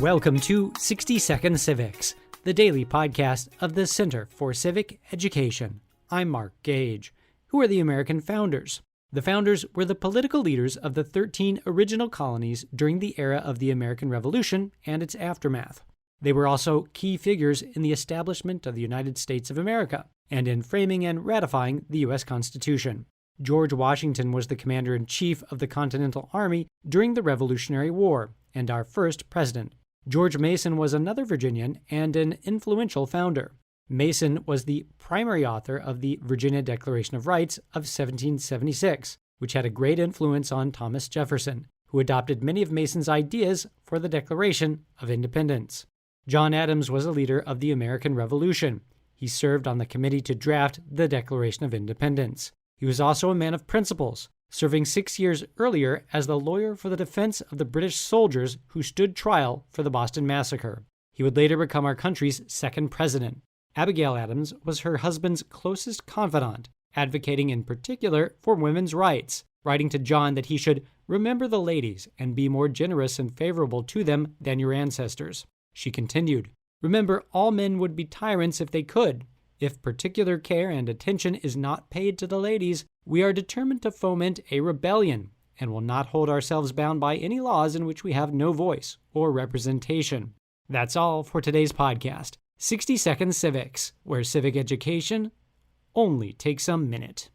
Welcome to 60 Second Civics, the daily podcast of the Center for Civic Education. I'm Mark Gage. Who are the American founders? The founders were the political leaders of the 13 original colonies during the era of the American Revolution and its aftermath. They were also key figures in the establishment of the United States of America and in framing and ratifying the U.S. Constitution. George Washington was the commander-in-chief of the Continental Army during the Revolutionary War and our first president. George Mason was another Virginian and an influential founder. Mason was the primary author of the Virginia Declaration of Rights of 1776, which had a great influence on Thomas Jefferson, who adopted many of Mason's ideas for the Declaration of Independence. John Adams was a leader of the American Revolution. He served on the committee to draft the Declaration of Independence. He was also a man of principles, serving 6 years earlier as the lawyer for the defense of the British soldiers who stood trial for the Boston Massacre. He would later become our country's second president. Abigail Adams was her husband's closest confidant, advocating in particular for women's rights, writing to John that he should remember the ladies and be more generous and favorable to them than your ancestors. She continued, "Remember, all men would be tyrants if they could. If particular care and attention is not paid to the ladies, we are determined to foment a rebellion and will not hold ourselves bound by any laws in which we have no voice or representation." That's all for today's podcast, 60 Second Civics, where civic education only takes a minute.